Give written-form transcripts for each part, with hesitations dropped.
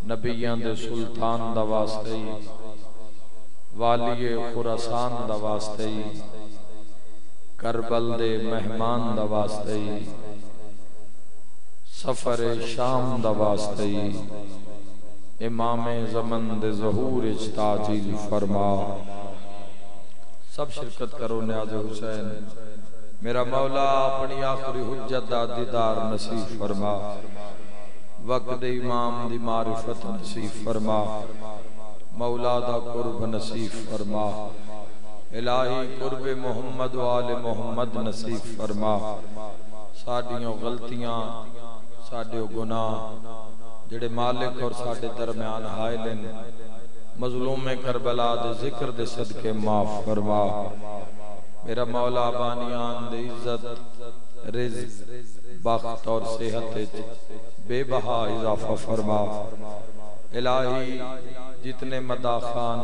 نبیان دے سلطان دا واسطے والی خراسان دا واسطے کربل دے مہمان دا واسطے سفر شام دا واسطے امام زمن دے ظہور اجتاجیل فرما سب شرکت کرو نیاز حسین میرا مولا اپنی آخری حجت دا دیدار نصیب فرما وقت امام دی معرفت نصیب فرما مولا دا قرب نصیب فرما الہی قرب محمد و آل محمد نصیب فرما ساڑیوں غلطیاں ساڑیوں گناہ جڑے مالک اور ساڑے درمیان حائلن مظلوم کربلا دے ذکر دے صدقے معاف فرما میرا مولا بانیان دے عزت رزق بخت اور صحت بے بہا اضافہ فرما الہی جتنے مداخان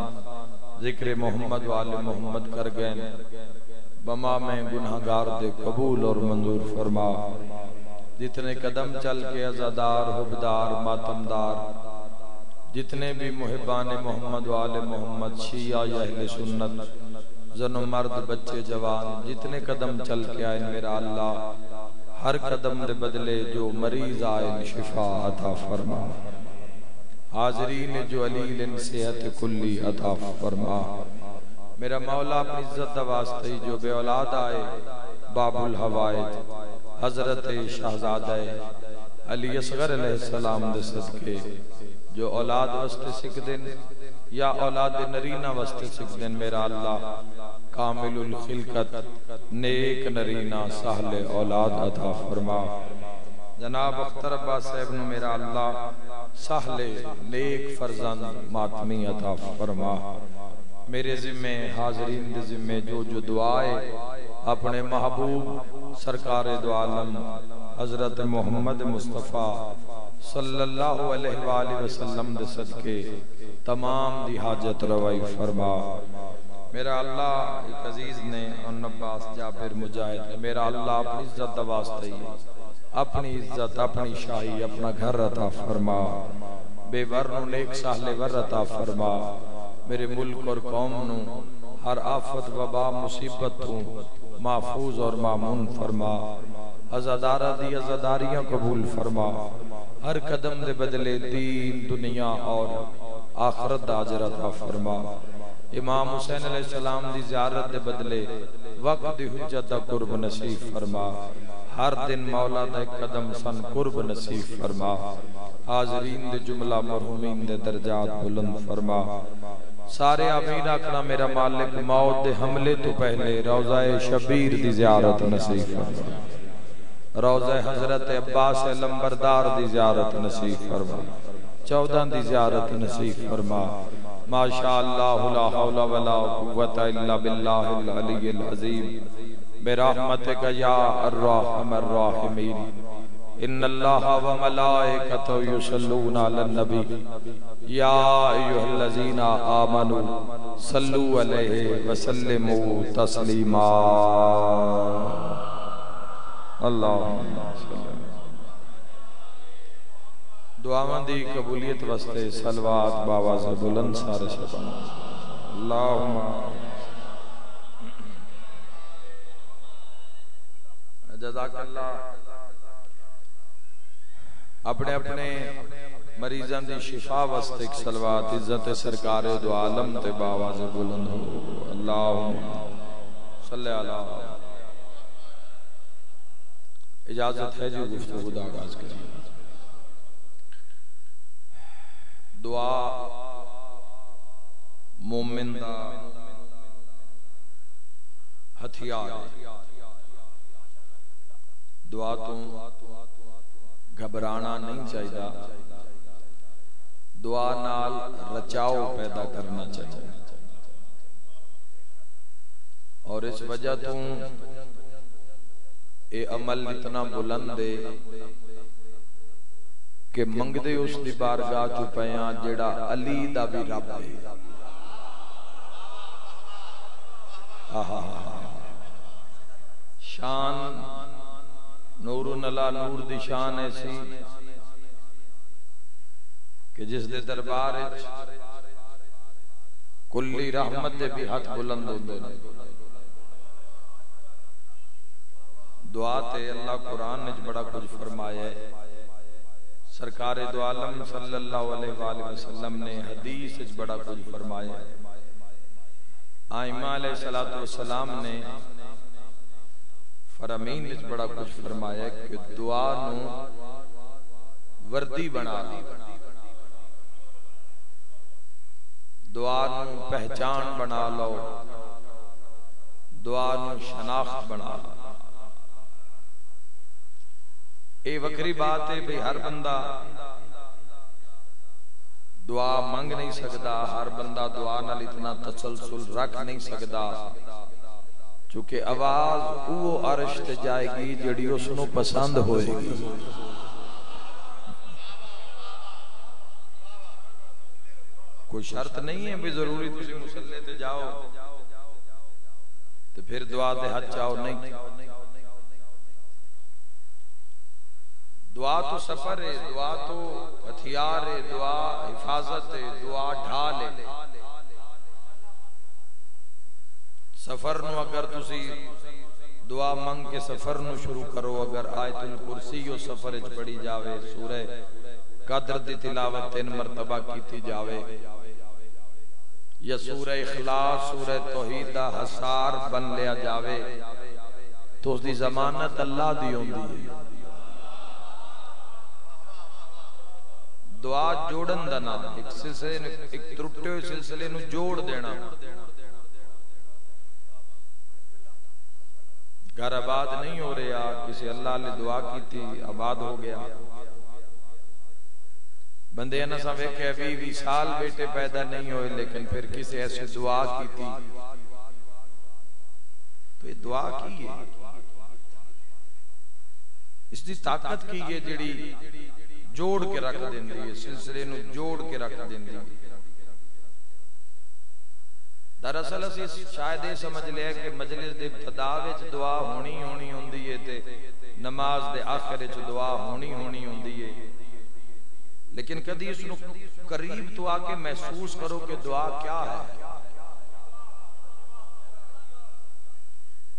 ذکر محمد و آل محمد کر گئے بما میں گناہگار دے قبول اور منظور فرما جتنے قدم چل کے عزادار حبدار ماتمدار جتنے بھی محبان محمد و آل محمد شیعہ یا اہل سنت زن و مرد بچے جوان جتنے قدم چل کے آئے میرا اللہ ہر قدم دے بدلے جو مریض آئے شفا عطا فرما حاضرین جو علیل صحت کلی عطا فرما میرا مولا اپنی عزت واسطے جو بے اولاد آئے باب الحوائج حضرت شہزادہ علی اصغر علیہ السلام دے صدقے جو اولاد وسط سکھ دن یا اولاد نرینہ وسط سکھ دن میرا اللہ کامل الخلقت نیک نرینہ سہل اولاد عطا فرما جناب اختر عباس صاحب نے میرا اللہ سہل نیک فرزند ماتمی عطا فرما میرے ذمہ حاضرین دے ذمہ جو دعائے اپنے محبوب سرکار دو عالم حضرت محمد مصطفیٰ صلی اللہ علیہ وآلہ وسلم دے صدقے تمام دی حاجت روائی فرما میرا اللہ ایک عزیز نے ان عباس جابر مجاہد نے میرا اللہ اپنی عزت واسطے اپنی عزت اپنی شاہی اپنا گھر عطا فرما بے ورن نیک ساہل ور عطا فرما میرے ملک اور قوم نو ہر آفت وبا مصیبت ہوں محفوظ اور معمون فرما عزادارہ دی عزاداریاں قبول فرما ہر قدم دے بدلے دین دنیا اور آخرت اجر عطا فرما امام حسین علیہ السلام دی زیارت دے بدلے وقت دی حجت دا قرب نصیب فرما ہر دن مولا دا ایک قدم سن قرب نصیب فرما حاضرین دے جملہ مرحومین دے درجات بلند فرما سارے آمین آکھنا میرا مالک موت دے حملے تو پہلے روضہ شبیر دی زیارت نصیب فرما روضہ حضرت عباس لمبردار دی زیارت نصیب فرما 14 دی زیارت نصیب فرما ماشاءاللہ لا حول ولا قوت الا باللہ العلی العظیم برحمتک یا الرحم الراحمین ان اللہ و ملائکتہ یصلون علی النبی یا ایہا الذین آمنوا صلو علیہ وسلموا تسلیما اللہم صلی اللہ دعاواں دی قبولیت واسطے صلوات باواز بلند سارے شبان اللہم جزاک اللہ اپنے اپنے مریضان دی شفا واسطے ایک صلوات عزت سرکار دو عالم تے باواز بلند ہو اللہم صلی اللہ اجازت ہے جو گفتگو دا آغاز کریں دعا مومن دا ہتھیار دعا تو گھبرانا نہیں چاہیے دعا نال رچاؤ پیدا کرنا چاہیے اور اس وجہ تو اے عمل اتنا بلند ہے کہ منگ دے اس دی بارگاہ چو پیاں جڑا علی دا بھی رب ہے شان نور نلا نور دی شان ایسی کہ جس دے دربار کلی رحمت دے بھی ہاتھ بلند ہوندے نے. دعا تے اللہ قرآن نے بڑا کچھ فرمایا ہے. سرکار دو عالم صلی اللہ علیہ وآلہ وسلم نے حدیث وچ بڑا کچھ فرمایا ہے. آئمہ علیہ السلام نے فرامین وچ بڑا کچھ فرمایا ہے کہ دعا نو وردی بنا لی، دعا نو پہچان بنا لو، دعا نو شناخت بنا لو. اے وکری بات ہے بھئی ہر بندہ دعا منگ نہیں سکدا، ہر بندہ دعا نال اتنا تسلسل رکھ نہیں سکدا، چونکہ آواز وہ عرش تے جائے گی جڑی اس نو پسند ہوئے گی. کوئی شرط نہیں ہے بھی ضروری تسی مصلی تے جاؤ تو پھر دعا دے ہاتھ چاہو، نہیں. دعا تو سفر ہے، دعا تو ہتھیار ہے، دعا حفاظت ہے، دعا ڈھال ہے. سفر نو اگر تسی دعا منگ کے سفر نو شروع کرو، اگر آیت الکرسی و سفر اچ پڑھی جاوے، سورہ قدر دی تلاوت 3 مرتبہ کیتی جاوے، یا سورہ اخلاص سورہ توحید دا حصار بن لیا جاوے، تو اس دی ضمانت اللہ دی ہوندی ہے. دعا جوڑن دنا، ایک سلسلے ایک ترٹے ہوئے سلسلے نو جوڑ دینا. گھر آباد نہیں ہو رہا، کسی اللہ نے دعا کی تھی آباد ہو گیا. بندے انہاں سا ویکھے 20 سال بیٹے پیدا نہیں ہوئے، لیکن پھر کسی ایسے دعا کی تھی تو یہ دعا کی ہے، اس دی طاقت کی ہے جڑی جوڑ کے رکھ دیندی ہے، سلسلے نو جوڑ کے رکھ دیندی ہے. دراصل اسی شاید یہ سمجھ لیا کہ مجلس دے ابتدا وچ دعا ہونی ہوندی ہے تے نماز دے آخر وچ دعا ہونی ہوندی ہے، لیکن کدی اس نو قریب تو آ کے محسوس کرو کہ دعا کیا ہے.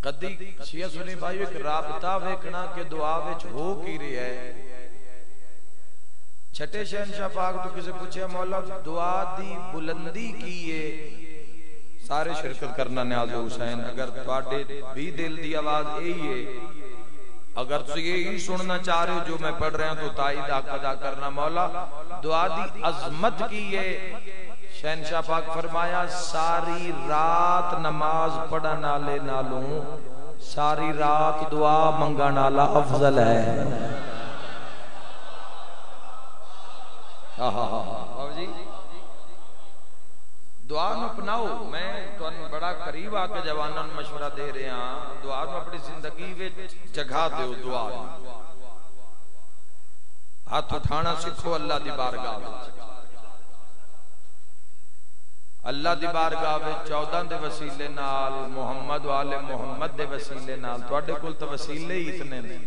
کدی شیعہ سنی بھائیو ایک رابطہ ویکھنا کہ دعا وچ ہو کی رہا ہے. چھٹے شہنشاہ پاک تو کسے پوچھے مولا دعا دی بلندی کی ہے، سارے شرکت کرنا نیاز حسین. اگر تواڈے بھی دل دی آواز یہی ہے، اگر تو یہی سننا چاہ رہے ہو جو میں پڑھ رہا ہوں تو تائید حق ادا کرنا. مولا دعا دی عظمت کی ہے. شہنشاہ پاک فرمایا ساری رات نماز پڑھن نالے نالوں ساری رات دعا منگن والا افضل ہے. جی دعا نو اپناؤ. میں تو بڑا قریب آ کے جوانوں مشورہ دے رہے ہیں، دعا نو اپنی زندگی وچ جگہ دیو. دعا ہاتھ اٹھانا سکھو اللہ دی بارگاہ وچ. اللہ دی بارگاہ وچ 14 دے وسیلے نال، محمد و آل محمد دے وسیلے نال. تواڈے کول تے وسیلے ہی اتنے نے،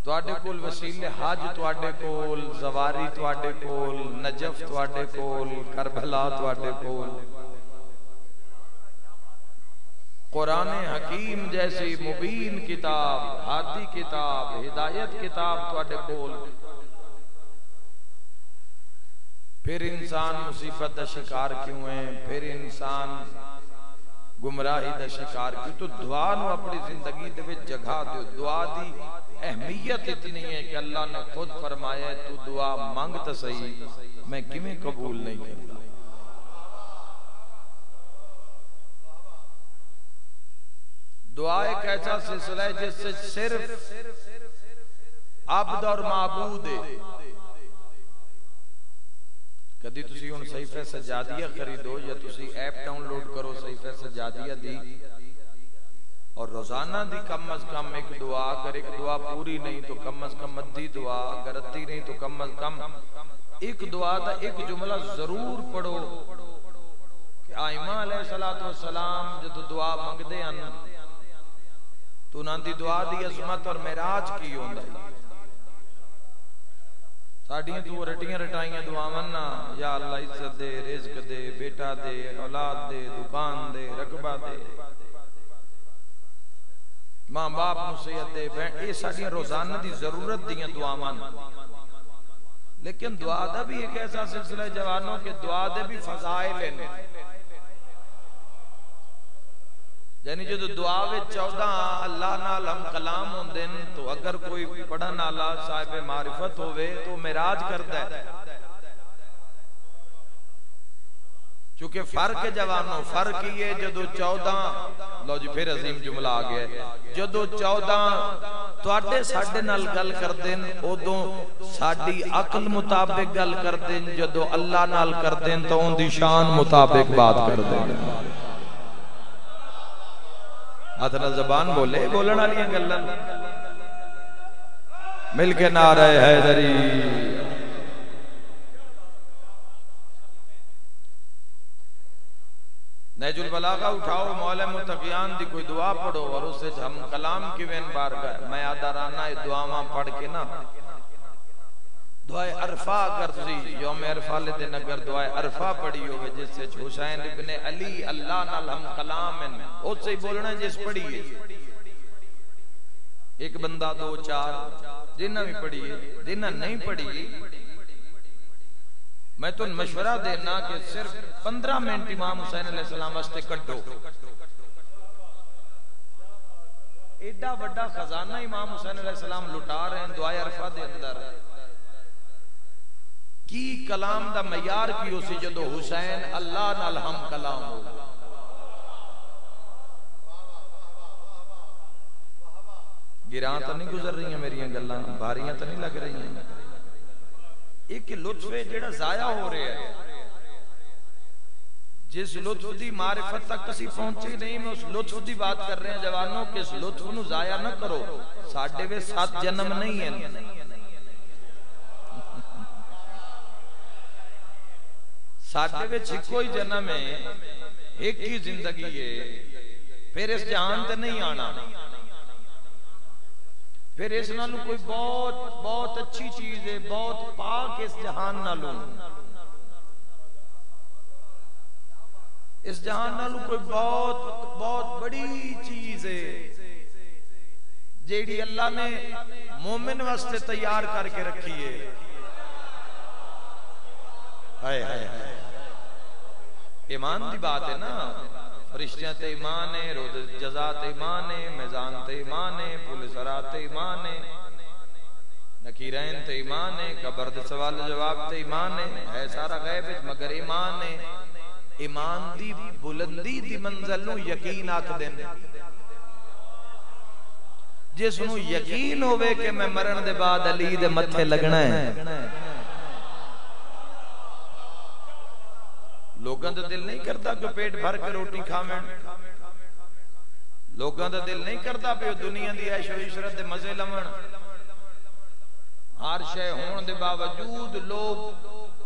تواڈے کول وسیلے حج تواڈے کول، زواری تواڈے کول، نجف تواڈے کول، کربلا تواڈے کول. قرآن حکیم جیسی مبین کتاب، ہادی کتاب، ہدایت کتاب تواڈے کول. پھر انسان مصیبت دا شکار کیوں ہے، پھر انسان گمراہی دا شکار کیوں؟ تو دعا نو اپنی زندگی دے وچ جگہ دیو. دعا دی اہمیت اتنی ہے کہ اللہ نے خود فرمایا ہے تو دعا مانگ تا صحیح، میں کیویں قبول نہیں کرتا. دعا ایک ایسا سلسلہ ہے جس سے صرف عبد اور معبود ہے. کدی تسی ان صحیفہ سجادیہ خریدو یا تسی ایپ ڈاؤن لوڈ کرو صحیفہ سجادیہ دی، اور روزانہ دی کم از کم ایک دعا، اگر ایک دعا پوری نہیں تو کم از کم ادھی دعا، اگر ادھی نہیں تو کم از کم ایک دعا دا ایک جملہ ضرور پڑھو کہ آئمہ علیہ السلام جو دعا منگ دے ان تو انہاں دی دعا دی عظمت اور معراج کی ہوندہ ہے. ساڑیاں تو رٹیاں رٹائیاں دعاواں نا یا اللہ عزت دے، رزق دے، بیٹا دے، اولاد دے، دکان دے، رقبہ دے، ماں باپ نو صحت دے، یہ ساڑیاں روزانہ دی ضرورت دیاں دعاواں. لیکن دعا دا بھی ایک ایسا سلسلہ جوانوں کہ دعا دے بھی فضائل ہیں. یعنی جو دعا وچ 14 اللہ نال ہم کلام ہوندے ہیں تو اگر کوئی پڑھن والا صاحب معرفت ہوئے تو معراج کردا ہے. چونکہ فرق جوانوں فرق یہ جدو 14 لو جی پھر عظیم جملہ آ گیا ہے، جدو 14 تواڈے ساڈے نال گل کردے ہیں اودوں ساڈی عقل مطابق گل کردے ہیں، جدو اللہ نال کردے ہیں تو ان دی شان مطابق بات کردے ہیں. اتنا زبان بولے بولن والیاں گلاں مل کے نعرہ حیدری. نہج البلاغہ اٹھاؤ، مولا متقیان دی کوئی دعا پڑھو اور اس سے ہم کلام کی وین بار گئے. میں آدھارانہ دعاواں پڑھ کے نا دعائے عرفہ اگر تھی یوم عرفہ لے دن اگر دعائے عرفہ پڑھی ہوئے جس سے حسین ابن علی اللہ نال ہم کلام ہیں اس سے بولنا جس پڑھی ہے. ایک بندہ 2 4 جنہ بھی پڑھی ہے جنہ نہیں پڑھی میں تو مشورہ دینا کہ صرف 15 منٹ امام حسین علیہ السلام واسطے کٹو. ایڈا بڑا خزانہ امام حسین علیہ السلام لٹا رہے ہیں دعائے عرفہ دے اندر. کی کلام دا معیار کی اسی جدو حسین اللہ نال ہم کلام ہو. گراں تو نہیں گزر رہی ہیں میری گلاں، بھاریاں تو نہیں لگ رہی ہیں. ایک لطف ہے جڑا ضائع ہو رہا ہے. جس لطف دی معرفت تک کسی پہنچے نہیں، میں اس لطف دی بات کر رہے ہیں جوانوں کہ اس لطف نو ضائع نہ کرو. ساڈے وے 7 جنم نہیں ہیں، ساڈے وچ کوئی جنم ہے، ایک ہی زندگی ہے، پھر اس جہان تے نہیں آنا. پھر اس نالو کوئی بہت اچھی چیز ہے، بہت پاک اس جہان نالو، اس جہان نالو کوئی بہت بڑی چیز ہے جیڑی اللہ نے مومن واسطے تیار کر کے رکھی ہے. ہائے ہائے ہائے ایمان دی بات ہے نا. فرشتیاں تے ایمان ہے، روز جزا تے ایمان ہے، میزان تے ایمان ہے، پل صراط تے ایمان ہے، نکیرین تے ایمان ہے، قبر دے سوال جواب تے ایمان ہے سارا غیب ہے مگر ایمان ہے. ایمان دی بلندی دی منزل نو یقین آکھ دیں. جس نو یقین ہوئے کہ میں مرن دے بعد علی دے متھے لگنا ہے. لوگاں دا دل نہیں کرتا کہ پیٹ بھر کے روٹی کھاویں. لوگاں دا دل نہیں کرتا کہ دنیا دی عیش و عشرت دے مزے لون. ہر شے ہون دے باوجود لوگ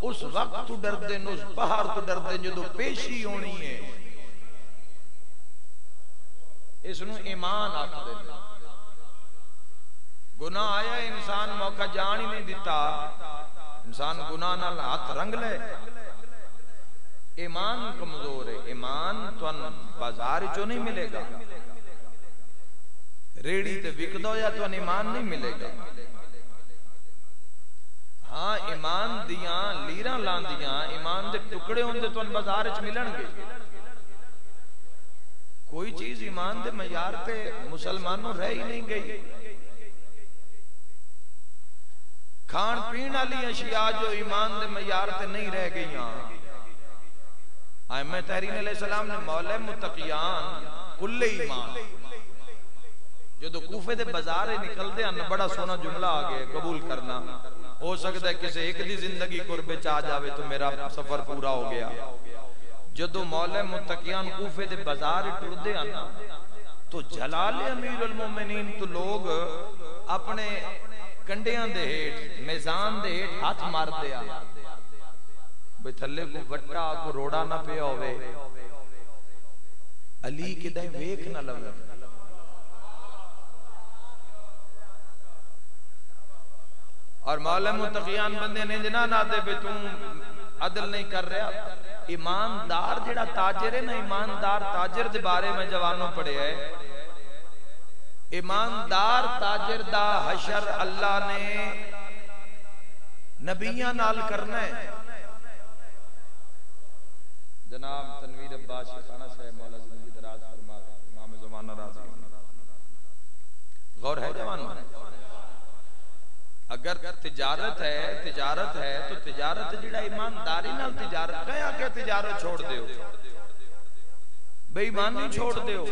اس وقت تو ڈر دیں، اس پہاڑ تو ڈر دیں جدو پیشی ہونی ہے. اس نو ایمان آکھ دیں. گناہ آیا انسان موقع جان ہی نہیں دیتا، انسان گناہ نال ہاتھ رنگ لے. ایمان کمزور ہے. ایمان تو بازار جو نہیں ملے گا، ریڑی تے وک دو یا تو ایمان نہیں ملے گا. ہاں ایمان دیاں لیراں لاندیاں ایمان دے ٹکڑے ہوندے تو بازار وچ ملن گے. کوئی چیز ایمان دے معیار تے مسلمانوں رہ ہی نہیں گئی. کھان پین والی اشیاء جو ایمان دے معیار تے نہیں رہ گئیاں. ائمہ تحریر علیہ السلام نے مولا متقیان کل ایمان جدو کوفے دے بازارے نکل دے ان بڑا سونا جملہ آگے قبول کرنا. ہو سکتا ہے کسی ایک دی زندگی قربے چاہ جاوے تو میرا سفر پورا ہو گیا. جدو مولا متقیان کوفے دے بازار ٹر دے آنا تو جلال امیر المومنین تو لوگ اپنے کنڈیاں دے ہیٹ میزان دے ہیٹ ہاتھ مار دے آنا بھئی تھلے کو وٹا کو روڑا نہ پہ ہوئے. علی کے دائیں ویک نہ لگے. اور مولا متقیان بندے نے جنا نہ دے بے تم عدل نہیں کر رہا. ایماندار جڑا تاجر ہے نا، ایماندار تاجر دے بارے میں جوانوں پڑھے ہے. ایماندار تاجر دا حشر اللہ نے نبیاں نال کرنا ہے. جناب تنویر عباس شیخانہ صاحب مولا زندگی دراز فرما، امام زمانہ راضی. غور ہے جوانوں، اگر تجارت ہے تو تجارت جڑا ایمانداری نال تجارت کہا کہ تجارت چھوڑ دیو، بے ایمانی چھوڑ دیو.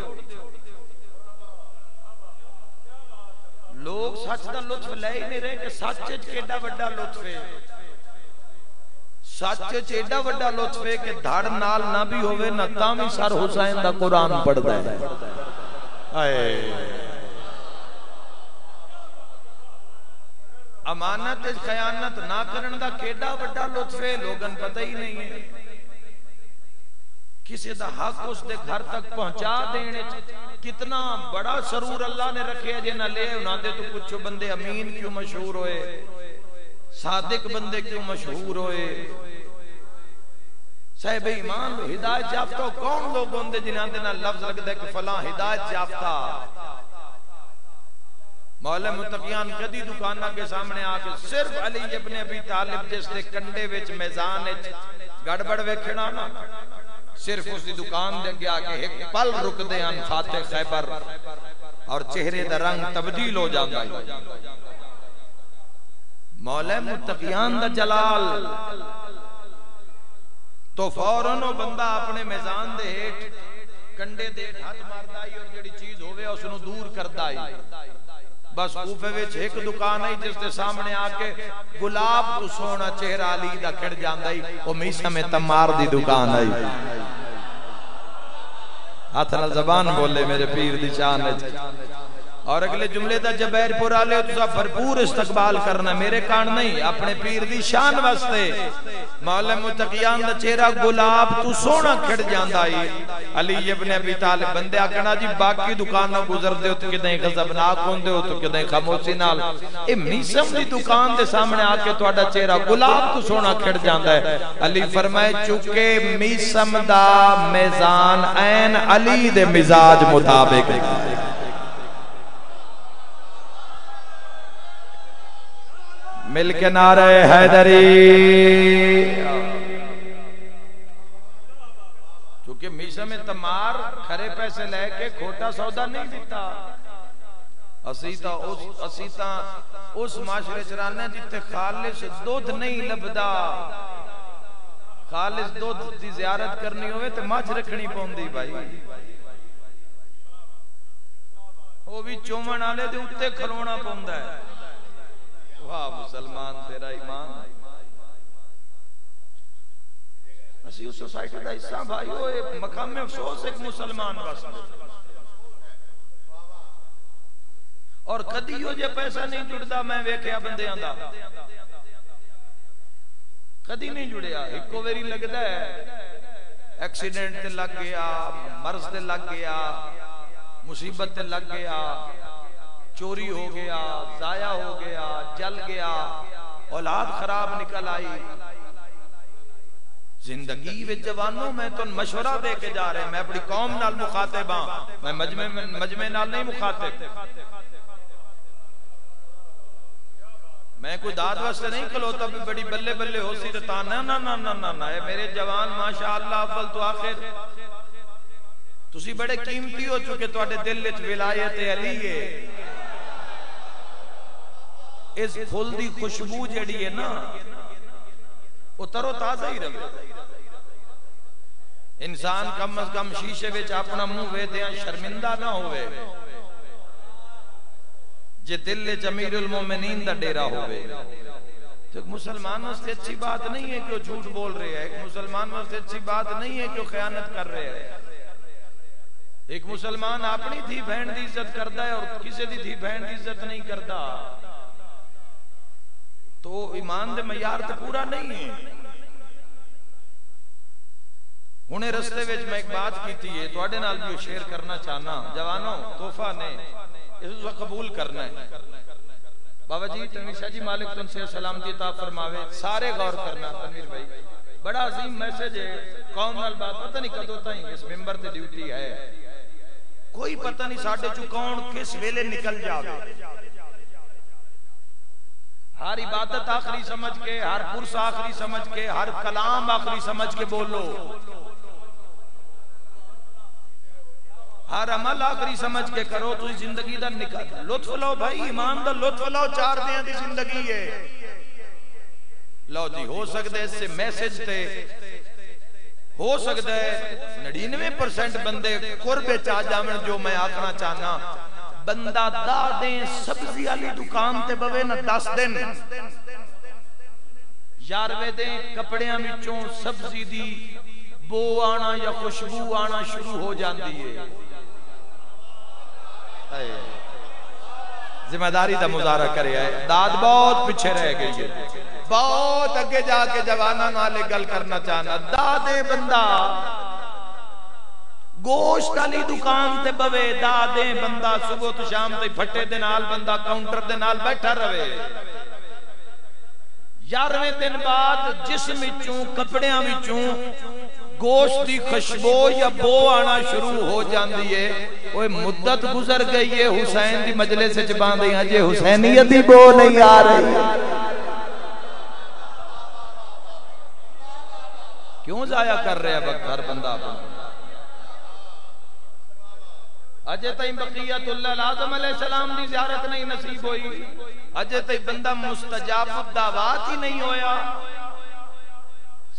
لوگ سچ دا لطف لے ہی نہیں رہے کہ سچ ایڈا بڑا لطف ہے. سچ ایڈا بڑا لطف ہے کہ دھڑ نال نہ بھی ہوئے نہ تاں بھی سر حسین دا قرآن پڑھدا ہے. امانت خیانت نہ کرن دا کیڈا بڑا لطف ہے، لوگن پتہ ہی نہیں ہے. کسی دا حق اس دے گھر تک پہنچا دینے کتنا بڑا سرور اللہ نے رکھے جے نہ لے انہاں دے. تو کچھ بندے امین کیوں مشہور ہوئے، صادق بندے کیوں مشہور ہوئے، صاحب ایمان ہدایت یافتہ کون لوگ ہوندے جنہاں دے نال لفظ لگدا ہے کہ فلاں ہدایت یافتہ. مولا متقیان کدی دکانہ کے سامنے آ کے صرف علی ابن ابی طالب جس دے کنڈے وچ میزان وچ گڑبڑ ویکھنا نا، صرف اس دی دکان دے گیا کہ ایک پل رک دے ان فاتح خیبر اور چہرے دا رنگ تبدیل ہو جاتا ہے. مولا متقیان دا جلال تو فوراً وہ بندہ اپنے میزان دے ہیٹ کنڈے دے ہاتھ ماردا ہے اور جڑی چیز ہوے اس نو دور کردا ہے. بس کوفے وچ ایک دکان ہے جس دے سامنے آ کے گلاب تو سونا چہرہ علی دا کھڑ جاندا ہے، او میسا میں تمار دی دکان ہے. ہاتھ نال زبان بولے میرے پیر دی شان ہے. اور اگلے جملے دا جبیر پور آلے تو بھرپور استقبال کرنا، میرے کان نہیں اپنے پیر دی شان واسطے. مولا متقیان دا چہرہ گلاب تو سونا کھڑ جاندا ہے. علی ابن ابی طالب بندے آکھنا جی باقی دکانہ گزر دے ہو تو کدیں غضبناک ہوندے ہو تو کدیں خاموشی نال، اے میسم دی دکان دے سامنے آ کے تہاڈا چہرہ گلاب تو سونا کھڑ جاندا ہے. علی فرمائے چونکہ میسم دا میزان عین علی دے مزاج مطابق ہے. مل کے نعرہ حیدری. چونکہ میسا میں تمار کھرے پیسے لے کے کھوٹا سودا نہیں دیتا. اسیتا اس معاشرے چرانے جتے خالص دودھ نہیں لبدا. خالص دودھ دی زیارت کرنی ہوئے تو ماچ رکھنی پوندی بھائی. وہ بھی چومن آلے دے اٹھتے کھلونا پوندا ہے. واہ مسلمان تیرا ایمان. اسی اس سوسائٹی دا حصہ بھائی ہوئے مقام افسوس ایک مسلمان واسطے. اور کدی ہو جے پیسہ نہیں جڑدا میں ویکھیا بندیاں دا کدی نہیں جڑیا. ایکو ویری لگدا ہے ایکسیڈنٹ تے لگ گیا، مرض تے لگ گیا، مصیبت تے لگ گیا، چوری ہو گیا، ضائع ہو گیا، جل گیا، اولاد خراب نکل آئی. زندگی وچ جوانوں میں تو مشورہ دے کے جا رہے ہیں. میں اپنی قوم نال مخاطب ہاں، میں مجمع نال نہیں مخاطب. میں کوئی داد واسطے نہیں کھلوتا بھی بڑی بلے بلے ہو سی رتا. نا نا نا نا نا نا اے میرے جوان ماشاءاللہ اول تو آخر تسی بڑے قیمتی ہو چکے. تواڈے دل وچ ولایت علی ہے. اس پھول دی خوشبو جڑی ہے نا وہ تر و تازہ ہی رہے. انسان کم از کم شیشے وچ اپنا منہ ویدیاں شرمندہ نہ ہوئے جے دل وچ امیر المومنین دا ڈیرا ہوئے. تو ایک مسلمان واسطے اچھی بات نہیں ہے کہ وہ جھوٹ بول رہے ہیں. ایک مسلمان واسطے اچھی بات نہیں ہے کہ وہ خیانت کر رہے ہیں. ایک مسلمان اپنی تھی بہن دی عزت کردا ہے اور کسی دی تھی بہن دی عزت نہیں کردا. تو ایمان دے معیار تے پورا نہیں ہے. انہیں رستے وچ میں ایک بات کیتی ہے تواڈے نال بھی شیئر کرنا چاہنا. جوانوں تحفہ نے اس کو قبول کرنا ہے. بابا جی تنویر شاہ جی مالک تن سے سلامتی عطا فرماوے. سارے غور کرنا تنویر بھائی بڑا عظیم میسج ہے. قوم نال بات پتہ نہیں کدوں تائیں اس ممبر تے ڈیوٹی ہے, کوئی پتہ نہیں ساڈے چوں کون کس ویلے نکل جاوے. ہر عبادت آخری سمجھ کے, ہر پرس آخری سمجھ کے, ہر کلام آخری سمجھ کے بولو, ہر عمل آخری سمجھ کے کرو تو زندگی دا نکل لطف لو بھائی, ایمان دا لطف لو. 4 دیاں دی زندگی ہے. لو جی ہو سکتا ہے اس سے میسج تے ہو سکتا ہے 99% بندے قربے چاہ جاون. جو میں آکھنا چاہنا بندہ دا دیں سبزی والی دکان تے بوے نہ 10 دن 11ویں دیں کپڑیاں وچوں سبزی دی بو آنا یا خوشبو آنا شروع ہو جاندی ہے. ذمہ داری دا مظاہرہ کرے آئے. داد بہت پیچھے رہ گئی ہے, بہت اگے جا کے جوانا نالے گل کرنا چاہنا. دادے بندہ گوشت علی دکان تے بوے, دادے بندہ صبح تو شام تے پھٹے دے نال بندہ کاؤنٹر دے نال بیٹھا رہے. 11ویں دن بعد جسم وچوں کپڑیاں وچوں گوشت دی خوشبو یا بو آنا شروع ہو جاندی ہے. اوے مدت گزر گئی ہے, حسین دی مجلس وچ باندھی اجے حسینیت دی بو نہیں آ رہی. کیوں ضائع کر رہے ہیں وقت ہر بندہ اپنا؟ اجے تائیں بقیت اللہ العظم علیہ السلام دی زیارت نہیں نصیب ہوئی. اجے تائیں بندہ مستجاب الدعوات ہی نہیں ہویا.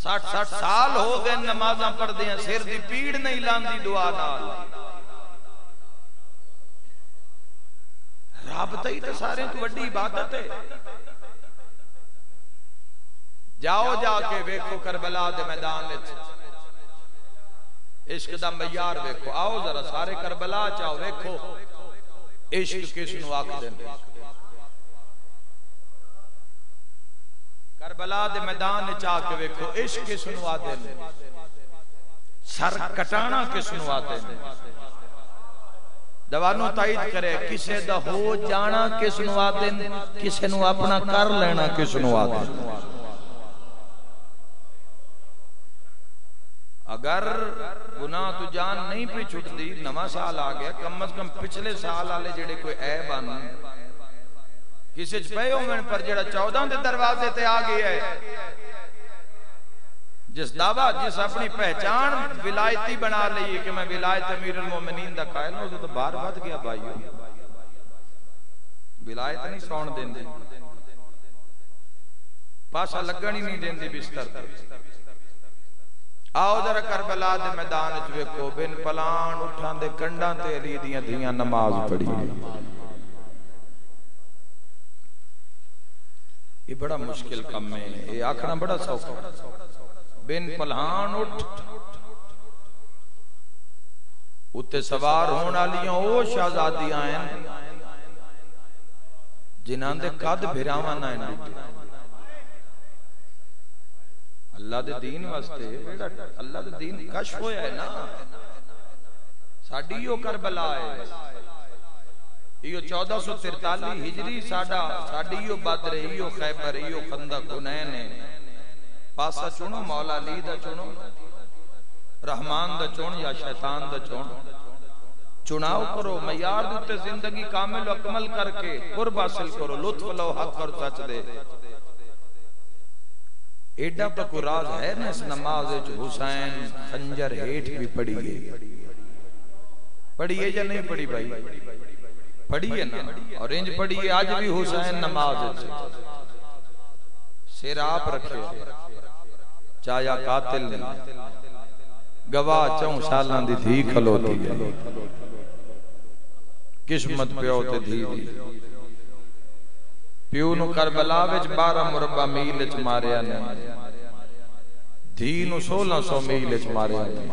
60 سال ہو گئے نمازاں پڑھ دیاں, سر دی پیڑ نہیں لاندی دعا نال. رابطہ ہی تو سارے تو وڈی عبادت ہے. جاؤ جا کے ویکھو کربلا دے میدان وچ عشق دا معیار ویکھو. آؤ ذرا سارے کربلا چاہو ویکھو عشق کس نو آکھدے نے. کربلا دے میدان وچ آ کے ویکھو عشق کس نو آکھدے نے, سر کٹانا کس نو آکھدے نے. جوانوں تائید کرے کسے دا ہو جانا کس نو آکھدے نے, کسے نو اپنا کر لینا کس نو آکھدے نے. اگر گناہ تو جان نہیں پہ چھٹ دی, نواں سال آ گیا, کم از کم پچھلے سال آلے جڑے کوئی عیب آنا کسی پہ ہومن پر جڑا 14 دے دروازے تے آ گیا ہے, جس دعویٰ جس اپنی پہچان ولایتی بنا لئی کہ میں ولایت امیر المومنین دا قائل ہوں, تو بار بات گیا بھائیو. ولایت نہیں سون دین دی, پاسا لگن ہی نہیں دین دی بستر پر. آؤ ذرا کربلا دے میدان وچ ویکھو بن پلان اٹھاں دے کنڈاں تے علی دیاں دھیاں نماز پڑھی. یہ بڑا مشکل کم ہے, یہ آکھنا بڑا سوکھا. بن پلان اٹھ اتے سوار ہون والیاں او شہزادیاں ہیں جنہاں دے قد بھراواں نہ ہیں. اللہ دے دین واسطے اللہ دے دین کشف ہویا ہے نا. ساڈی یو کربلا ہے, یہ 1443 ہجری ساڈی یو بدر, یہ خیبر, یہ خندق, حنین ہے. پاسا چنو مولا علی دا چنو, رحمان دا چن یا شیطان دا چن, چناؤ کرو. معیار دوتے زندگی کامل و اکمل کر کے قرب حاصل کرو, لطف لو حق اور سچ دے. ایڈا پا کو راز ہے نا اس نماز حسین خنجر ہیٹ بھی پڑھی ہے. پڑھی ہے یا نہیں پڑھی بھائی؟ پڑھی ہے نا, اور انج پڑھی ہے. آج بھی حسین نماز سیر آپ رکھے, چایا قاتل نے گواہ 4 سالان دی دھی کھلوتی ہے. قسمت پیو تے دھی دی پیو نو کربلا وچ 12 مربع میل وچ ماریا نے, دھی نو 1600 میل وچ ماریا نے.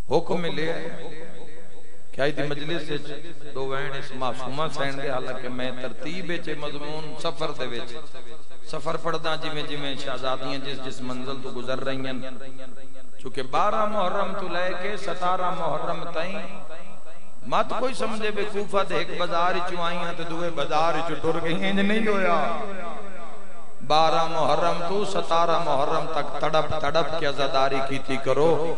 حکم ملے کیا دی مجلس وچ 2 وین اس معصومہ سین دے, حالانکہ میں ترتیب وچ مضمون سفر دے وچ سفر پڑھدا جویں جویں شہزادیاں جس منزل تو گزر رہی ہیں. چونکہ 12 محرم تو لے کے 17 محرم تائیں مت کوئی سمجھے بے کوفہ تے ایک بازار چوں آئیاں تے دوے بازار چوں ٹر گئی انج نہیں ہویا 12 محرم تو 17 محرم تک تڑپ کے عزاداری کیتی کرو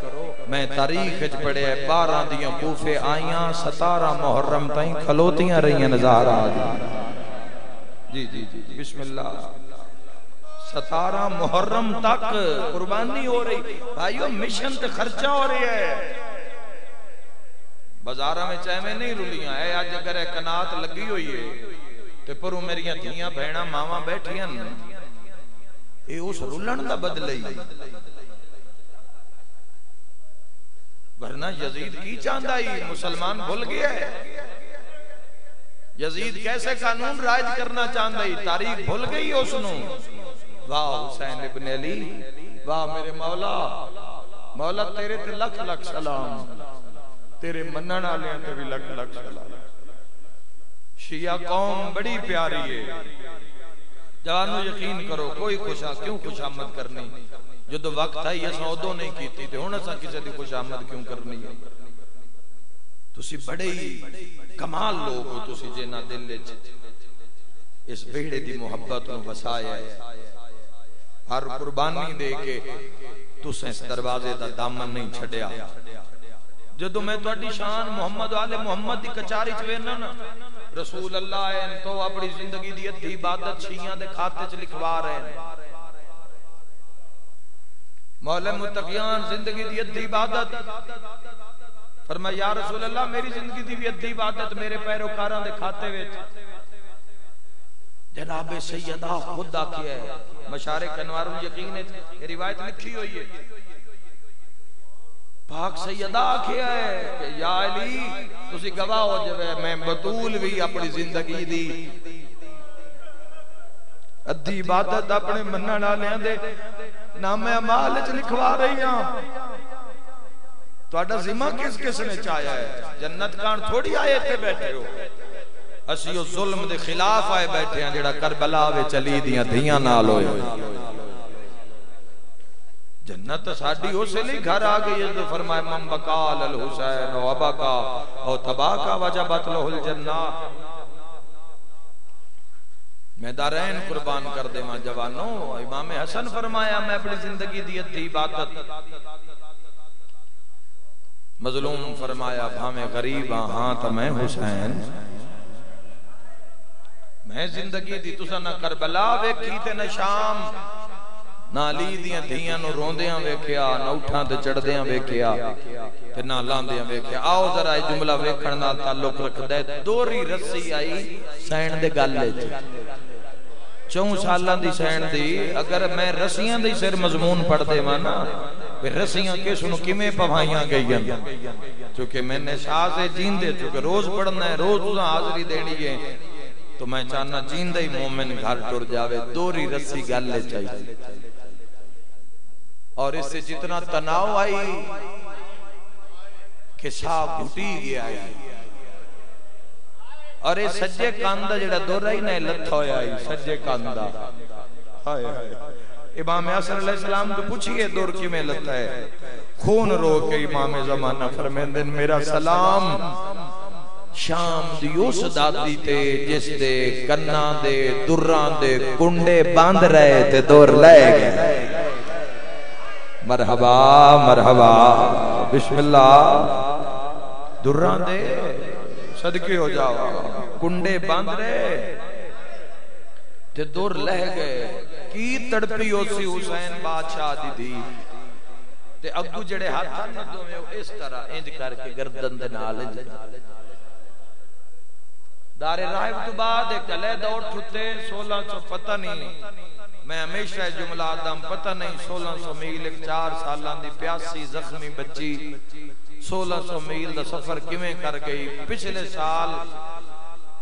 میں تاریخ وچ پڑھیا ہے 12 دیاں کوفے آئیاں 17 محرم تائیں کھلوتیاں رہیاں نظارہ جی جی جی بسم اللہ 17 محرم تک قربانی ہو رہی بھائیو مشن تے خرچہ ہو رہی ہے بازارہ میں چاہے میں نہیں رلیاں ہے آج اگر ایک کنات لگی ہوئی ہے تے پرو میریاں دھیاں بہناں ماواں بیٹھیاں اے اس رلن دا بدلے ورنہ یزید کی چاندہ ہی مسلمان بھول گیا ہے یزید کیسے قانون رائج کرنا چاندہ ہی تاریخ بھول گئی اس نو واہ حسین ابن علی واہ میرے مولا مولا تیرے تے لکھ لکھ سلام تیرے منن والے تے بھی لکھ لکھ سلام شیعہ قوم بڑی پیاری ہے جوانو یقین کرو کوئی کیوں خوش آمد کرنی جدو وقت ہے یہ ادو نہیں کیتی تے ہن اساں کسے دی خوش آمد کیوں کرنی ہے تسی بڑے ہی کمال لوگ ہو تسی جنہ دل وچ اس بیڑے دی محبت نو وسایا ہے ہر قربانی دے کے تسیں اس دروازے دا دامن نہیں چھڈیا جدو میں تہاڈی شان محمد والے محمد دی کچاری چ وینا نا رسول اللہ ہیں تو اپنی زندگی دی ادھی عبادت شیعہ دے کھاتے چ لکھوا رہے ہیں مولا متقیان زندگی دی ادھی عبادت فرمایا یا رسول اللہ میری زندگی دی بھی ادھی عبادت میرے پیروکاراں دے کھاتے وچ جناب سیدہ خود آکھیا ہے مشارق انوار الیقین یہ روایت لکھی ہوئی ہے پاک سیدہ آکھیا ہے کہ یا علی تسی گواہ ہو جائے میں بطول بھی اپنی زندگی دی ادھی عبادت اپنے منن والےاں دے نام اعمال وچ لکھوا رہی ہاں تہاڈا ذمہ کس کس نے چاہیا ہے جنت کان تھوڑی آئے تے بیٹھے ہو اسی او ظلم دے خلاف آئے بیٹھے ہیں جڑا کربلا وچ علی دیاں دھیاں نال ہوئے جنت ساڈی اس لیے گھر آ گئی ہے فرمایا من بقال الحسین و ابقا او تباکا وجبت له الجنہ میں دارین قربان کر دے ماں جوانوں امام حسن فرمایا میں اپنی زندگی دی ادھی عبادت مظلوم فرمایا بھامے غریب ہاں تا میں حسین میں زندگی دی تسا نہ کربلا ویکھی تے نہ شام نہ علی دیاں دھیاں نو روندیاں ویکھیا نہ اٹھاں تے چڑھدیاں ویکھیا تے نہ لاندیاں ویکھیا آؤ ذرا یہ جملہ ویکھن نال تعلق رکھدا ہے دوری رسی آئی سین دے گل وچ 4 سالاں دی سین دی اگر میں رسیاں دی سر مضمون پڑھ دے وا نا پھر رسیاں کس نو کیویں پوائیاں گئیاں چونکہ میں نے شاہ سے جیندے چونکہ روز پڑھنا ہے روز تساں حاضری دینی ہے تو میں چاہنا جیندہ ہی مومن گھر ٹر جاوے دوری رسی گل لے چاہیے اور اس سے جتنا تناؤ آئی کہ صاحب گھٹی گیا ہے اور یہ سجے کاندہ جڑا دورہ ہی نہیں لتھا ہویا ہے سجے کاندہ امام حسن علیہ السلام تو پوچھئے دور کی میں لتھا ہے خون رو کے امام زمانہ فرمیندن میرا سلام شام دیوس دادی تے جس دے کنہ دے دران دے کنڈے باندھ رہے تے دور لے گئے مرحبا مرحبا بسم اللہ دران دے صدقے ہو جاؤ کنڈے باندھ رہے تے دور لے گئے کی تڑپی ہو سی حسین بادشاہ دی دی تے اگو جڑے ہاتھ ندوں میں اس طرح انج کر کے گردن دے نال انج دار رائب تو بعد ایک علیہ دور ٹھتے 1600 پتہ نہیں میں ہمیشہ جملہ آدم پتہ نہیں 1600 میل ایک 4 سالان دی پیاسی زخمی بچی 1600 میل دا سفر کیویں کر گئی پچھلے سال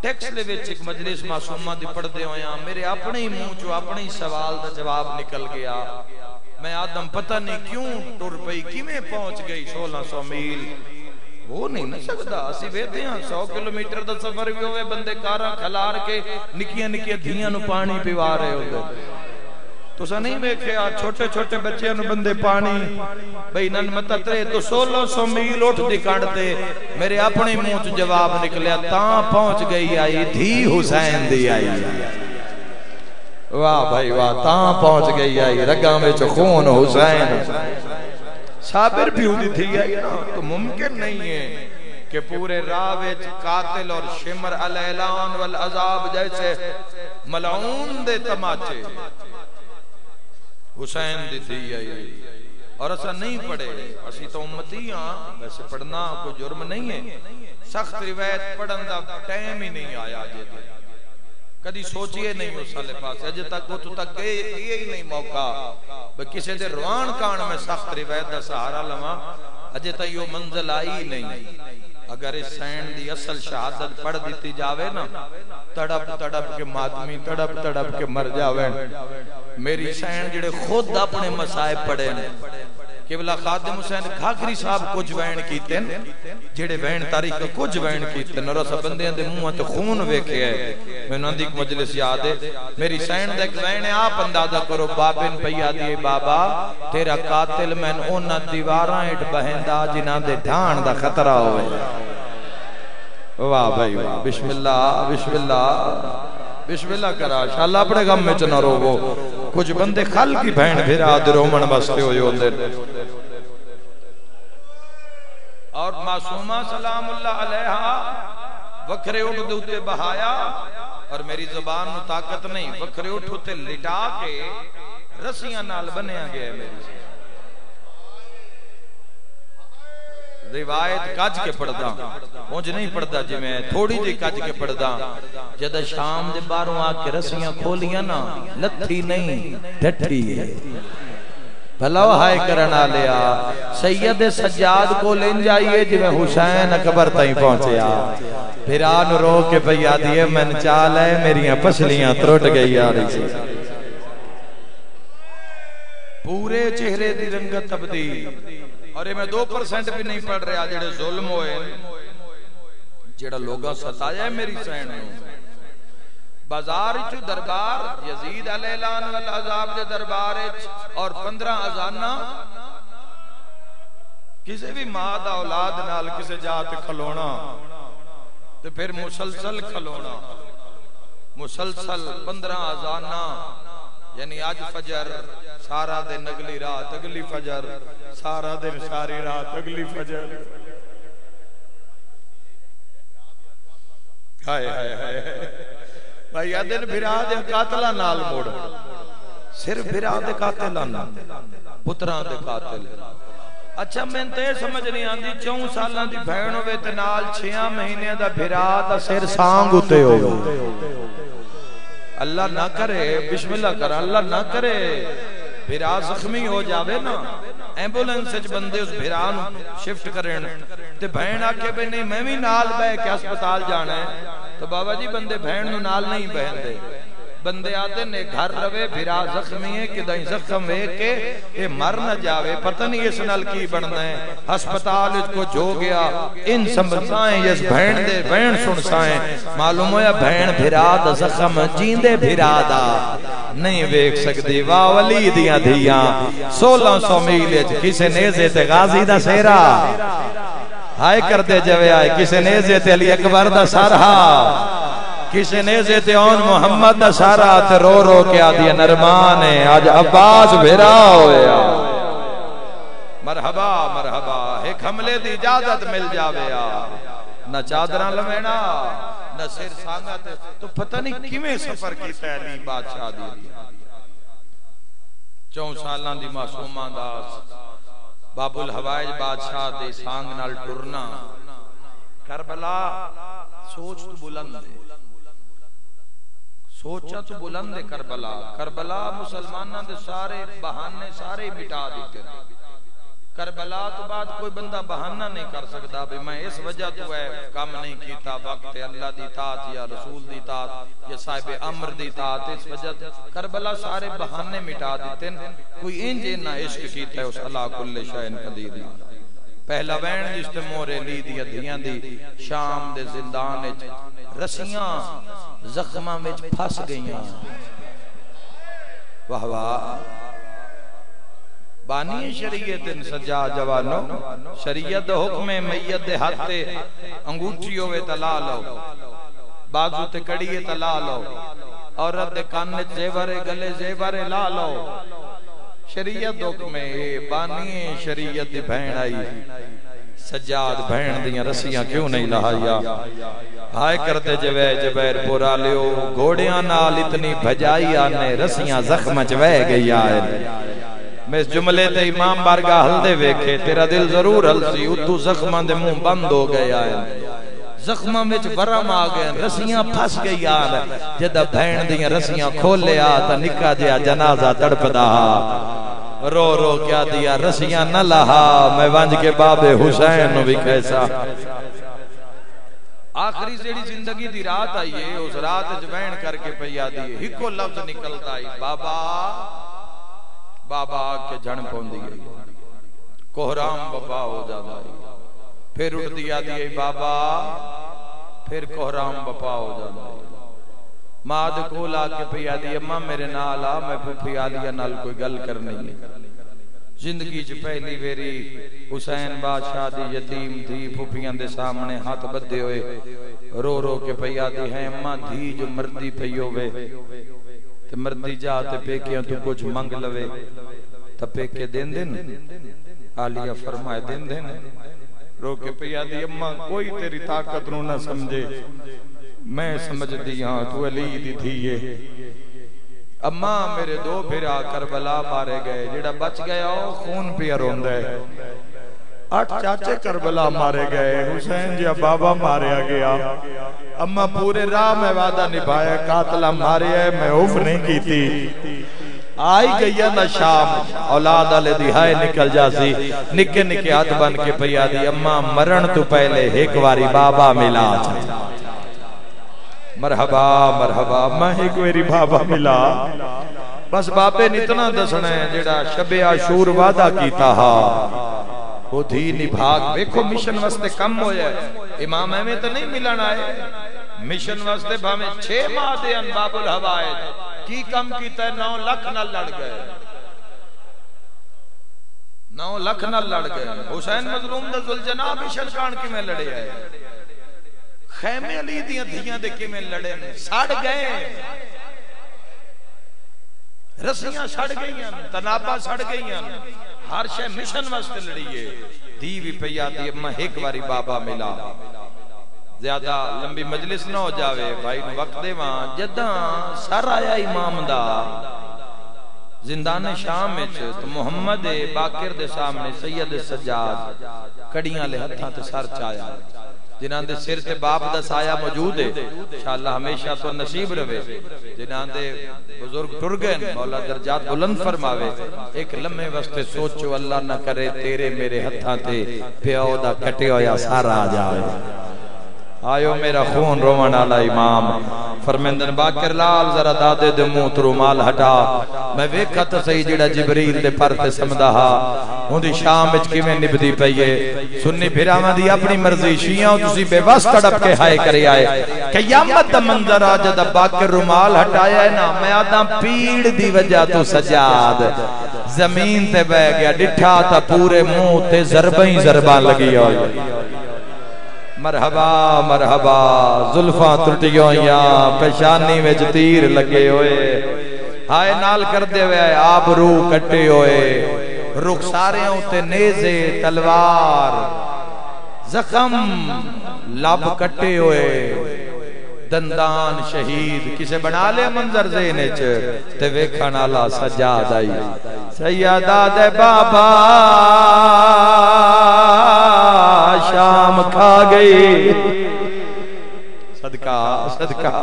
ٹیکس لے وچ ایک مجلس معصومہ دی پڑھ دے ہویاں میرے اپنے ہی منہ چو اپنے ہی سوال دا جواب نکل گیا میں آدم پتہ نہیں کیوں ٹر پئی کیویں پہنچ گئی 1600 میل وہ نہیں نہ سکتا اسی ویتے ہیں 100 کلومیٹر دا سفر بھی ہوئے بندے کاراں کھلار کے نکیاں نکیاں دھیاں نو پانی پیوا رہے ہوئے تو سا نہیں ویکھیا چھوٹے چھوٹے بچے نو بندے پانی بھئی نن متترے تو 1600 میل اٹھ دی کانڈتے میرے اپنی منہ چ جواب نکلیا تاں پہنچ گئی آئی دھی حسین دی آئی واہ بھائی واہ تاں پہنچ گئی آئی رگاں وچ خون حسین صابر بھی ہوتی تھی آئی نا تو ممکن نہیں ہے کہ پورے راوچ قاتل اور شمر الاعلان والعذاب جیسے ملعون دے تماچے حسین دی تھی آئی اور ایسا نہیں پڑھے اسی تو امتی ہاں ویسے پڑھنا کوئی جرم نہیں ہے سخت روایت پڑھن دا ٹائم ہی نہیں آیا جیتے کدی سوچئے نہیں اس سالے پاس اجے تک وہ تو تک گئے ہی نہیں موقع کسی دے روان کان میں سخت روایت دا سہارا لما اجے تک یہ منزل آئی نہیں اگر اس سین دی اصل شہادت پڑھ دیتی جاوے نا تڑپ تڑپ کے ماتمی تڑپ تڑپ کے مر جاوے میری سین جڑے خود اپنے مسائب پڑھے نے قبلہ خادم حسین گھاگری صاحب کچھ وین کیتے ہیں جڑے وین تاریخ کچھ وین کیتے ہیں اور اسا بندیاں دے منہ تے خون ویکھے ہے میں نندی ایک مجلس یاد ہے میری سین دے وین آپ اندازہ کرو بابن پیا دی بابا تیرا قاتل میں انہاں دیواراں اٹھ بہندا جنہاں دے ڈھان دا خطرہ ہوئے واہ بھائی واہ بسم اللہ بسم اللہ بسم اللہ کرا شاءاللہ اپنے غم میں چنہ رو وہ کچھ بندے خل کی بہن بھیرا در رومن بستے ہو جو دے اور معصومہ سلام اللہ علیہا وکھرے اٹھ دوتے بہایا اور میری زبان نو طاقت نہیں وکھرے اٹھ ہوتے لٹا کے رسیاں نال بنیا گئے میری سے روایت کج کے پڑھدا مجھ نہیں پڑھدا جی میں تھوڑی جی کج کے پڑھدا جدہ شام دے باروں آکے رسیاں کھولیاں نا لتھی نہیں ڈھٹھی ہے بھلا ہائے کرنا لیا سید سجاد کو لین جائیے جی میں حسین اکبر تائیں پہنچیا پھر آن رو کے بھیا دیئے من چال ہے میریاں پسلیاں تروٹ گئی آ رہی سے پورے چہرے دی رنگت تبدیل اور یہ میں 2% بھی نہیں پڑھ رہا جڑے ظلم ہوئے جڑا لوگاں ستایا ہے میری سین بازار چو دربار یزید علیہ الان والعذاب دے دربار اور 15 ازانہ کسی بھی ماں دا اولاد نال کسی جاتے کھلونا تو پھر مسلسل کھلونا مسلسل 15 ازانہ یعنی آج فجر سارا دن اگلی رات اگلی فجر سارا دن ساری رات اگلی فجر ہائے ہائے ہائے بھائی دن بھرا دے قاتلہ نال موڑ صرف بھرا دے قاتلہ نال پتران دے قاتل اچھا میں تے سمجھ نہیں آندی 4 سالاں دی بہن ہوئے تے نال 6 مہینے دا بھرا دا سر سانگ ہوتے ہوئے اللہ نہ کرے بسم اللہ کر اللہ نہ کرے بھرا زخمی ہو جاوے نا ایمبولنس سچ بندے اس بھرا نو شفٹ کریں تے بہن آکے بے نہیں میں بھی نال بے کہ اسپتال جانا ہے تو بابا جی بندے بہن نو نال نہیں بہن دے بندے آتے نے گھر روے بھرا زخمی ہے کہ دائیں زخم ہے کہ یہ مر نہ جاوے پتہ نہیں اس نال کی بڑھنا ہے ہسپتال اس کو جو گیا ان سمجھائیں یہ بہن دے بہن سنسائیں معلوم ہویا بہن بھرا دا زخم جیندے بھرا دا نہیں بیک سکتی واہ ولی دیاں دھیاں 1600 میل کسے نیزے تے غازی دا سیرا ہائے کر دے جوے آئے کسے نیزے تے علی اکبر دا سارہا کسی نیزے تے آن محمد دا سارا تے رو رو کے آدھی نرمان ہے آج عباس بھیرا ہویا مرحبا مرحبا ایک حملے دی اجازت مل جاوے نہ چادران لمینا نہ سر سانگا تے تو پتہ نہیں کیویں سفر کی تیلی بادشاہ دی 4 سالان دی معصومان دا باب الحوائج بادشاہ دی سانگ نال ٹرنا کربلا سوچ تو بلند ہے سوچا تو بلند ہے کربلا کربلا مسلمانہ دے سارے بہانے سارے مٹا دیتے کربلا تو بعد کوئی بندہ بہانہ نہیں کر سکتا بھی میں اس وجہ تو ہے کام نہیں کیتا وقت اللہ دی اطاعت یا رسول دی اطاعت یا صاحب امر دی اطاعت اس وجہ کربلا سارے بہانے مٹا دیتے کوئی انجے نہ عشق کیتا ہے اس اللہ کل شائن قدیر پہلا وین جس تے مورے لی دی ادھیاں دی شام دے زندان رسیاں زخمہ میں پھس گئیاں واہ واہ بانی شریعت سجا جوانو شریعت حکم میت دے ہاتھ تے انگوٹھی ہوئے تلا لو بازو تے کڑیے تلا لو عورت دے کان زیورے گلے زیورے لا لو شریعت حکم بانی شریعت دی بہن آئی سجاد بہن دیاں رسیاں کیوں نہیں لہایا ہائے کرتے جبیر پورا لیو گھوڑیاں نال اتنی بھجائی آنے رسیاں زخم چوے گئی آئے میں اس جملے تے امام بارگاہ ہل دے ویکھے تیرا دل ضرور ہل سی اتو زخماں دے منہ بند ہو گئے آئے زخماں وچ ورم آ گئے رسیاں پھس گئی آئے جدہ بہن دیاں رسیاں کھولے آتا نکا دیا جنازہ تڑپ دا رو رو کیا دیا رسیاں نہ لہا میں ونج کے باب حسین بھی کیسا آخری زیڑی زندگی دی رات آئیے اس رات جوین کر کے پیا دیئے ہکو لفظ نکلتا آئی بابا بابا کے جھن پون دیئے کوہرام بابا ہو جاتا آئی پھر اٹھ دیا دیئے بابا پھر کوہرام بابا ہو جاتا آئی ماد کول آکے پیا دیئے ماں میرے نال آ میں پھوپھی آلیا نال کوئی گل کرنی زندگی چ پہلی ویری حسین بادشاہ دی یتیم تھی پھوپھیاں دے سامنے ہاتھ بدے ہوئے رو رو کے پیا دی ہے اماں دھی جو مردی پئیو وے تے مردی جا تے پیکیاں تو کچھ منگ لوے تا پیکے دین دین آلیہ فرمائے دین دین رو کے پیا دی اماں کوئی تیری طاقت نو نہ سمجھے میں سمجھ دی ہاں تو علی دی تھیے اماں میرے دو پھرا کربلا مارے گئے جڑا بچ گیا خون پیا روندہ ہے 8 چاچے کربلا مارے گئے حسین جی بابا ماریا گیا اماں پورے راہ میں وعدہ نبھایا قاتلہ مارے ہے میں اوف نہیں کی تھی آئی گئی نہ شام اولاد علی دہائے نکل جاسی نکے نکے ہاتھ بن کے پیا دی اماں مرن تو پہلے ایک واری بابا ملا مرحبا مرحبا میں ایک ویری بابا ملا بس بابے نتنا دسنا ہے جڑا شب عاشور وعدہ کیتا ہا وہ دھی نبھاگ دیکھو مشن واسطے کم ہو جائے امام میں تو نہیں ملن آئے مشن واسطے بھامے 6 ماہ دے ان باب الحوائے کی کم کیتا ہے 9 لکھ نہ لڑ گئے 9 لکھ نہ لڑ گئے حسین مظلوم دا ذوالجناح مشن کان کی میں لڑے آئے خیمے علی دیاں دھیاں دیکھے میں لڑے نے ساڑ گئے رسیاں سڑ گئیاں تنابہ سڑ گئیاں ہر شے مشن واسطے لڑیے دیوی پیا دی اماں ایک واری بابا ملا زیادہ لمبی مجلس نہ ہو جاوے بھائی وقت دے وہاں جداں سر آیا امام دا زندان شام میں تو محمد باقر دے سامنے سید سجاد کڑیاں لے ہتھاں تے سر چایا جنہاں دے سر تے باپ دا سایہ موجود ہے انشاءاللہ ہمیشہ تو نصیب رہے جنہاں دے بزرگ ٹر گئے مولا درجات بلند فرماوے ایک لمحے واسطے سوچو اللہ نہ کرے تیرے میرے ہتھاں تے پیو دا کٹے ہویا سارا آ جائے آئیو میرا خون رومن آلا امام فرمیندن باقر لال ذرا دادے دے منہ ترو مال ہٹا میں ویکھا تا صحیح جڑا جبریل دے پرتے سمدہ ہوں دی شام بچ کی میں نبدی پئیے سنی پھراما دی اپنی مرضی شیعہ تسی بے وست تڑپ کے ہائے کرے آئے قیامت دا منظر آجا دا باقر رومال ہٹایا ہے نا میں آدھا پیڑ دی وجہ تو سجاد زمین تے بہ گیا ڈٹھا تا پورے منہ تے ضربیں ضربان لگی ہوئی مرحبا مرحبا زلفاں ترٹیوں یا پیشانی میں تیر لگے ہوئے ہائے نال کر دے ہوئے آبرو کٹے ہوئے رخساریوں تے نیزے تلوار زخم لب کٹے ہوئے دندان شہید کسے بنا لے منظر ذہنے تے ویکھن آلا سجاد آئی سیدہ دے بابا شام کھا گئی صدقہ صدقہ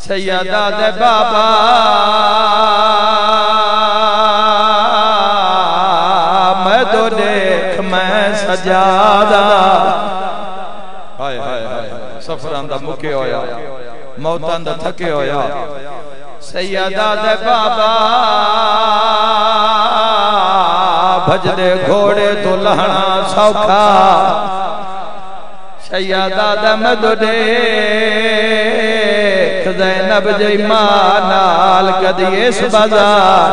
سیدہ دے بابا میں تو دیکھ میں سجادہ ہائے ہائے ہائے سفران دا مکے ہویا موتان دا تھکے ہویا سیدہ دے بابا بھج دے گھوڑے تو لہنا سوکھا سیدہ دے مدو دیکھ زینب جی ماں نال کدی اس بازار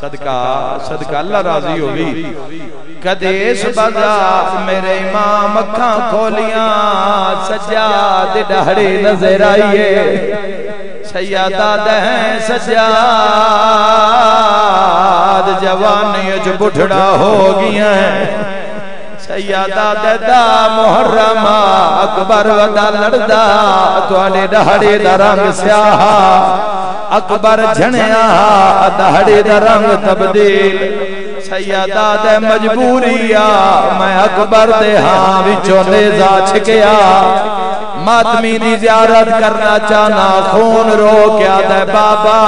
صدقہ اللہ راضی ہوگی کدی اس بازار میرے امام اکھاں کھولیاں سجاد ڈہڑی نظر آئیے سیادہ دہیں سجاد جوانی جو بٹھڑا ہو گیا ہے سیادہ دہ محرم اکبر ودا لڑدا تواڈے ڈہڑی دا رنگ سیاہ اکبر جھنیا دہڑی دا رنگ تبدیل سیادہ دے مجبوریا میں اکبر دے ہاں وچوں نیزا چھکیا ماتمی دی زیارت کرنا چاہنا خون رو کیا دے بابا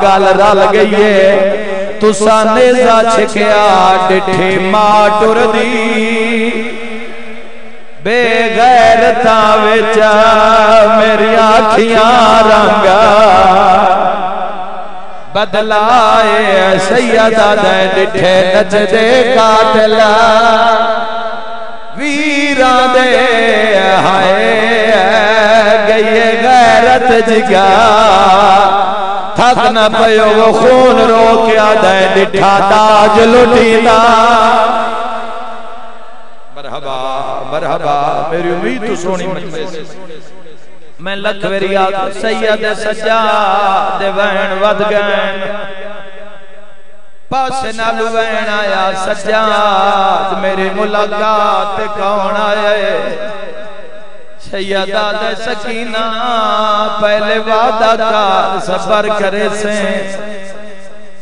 گل رل گئیے تسا نیزا چھکیا ڈٹھی ماں ٹر دی بے غیرتاں وچ میری آنکھیاں رنگا بدلائے سیدہ دے ڈٹھے نچ دے قاتلہ ویران دے ہائے گئی غیرت جگا تھک نہ پیو وہ خون رو کیا دے ڈٹھا تاج لٹینا مرحبا مرحبا میری امید تو سونی مجلس میں لکھ ویری آگ سید سجاد وین ود گین پاس نالو وین آیا سجاد میری ملاقات کون آئے سیدہ دے سکینہ پہلے وعدہ کا صبر کرے سے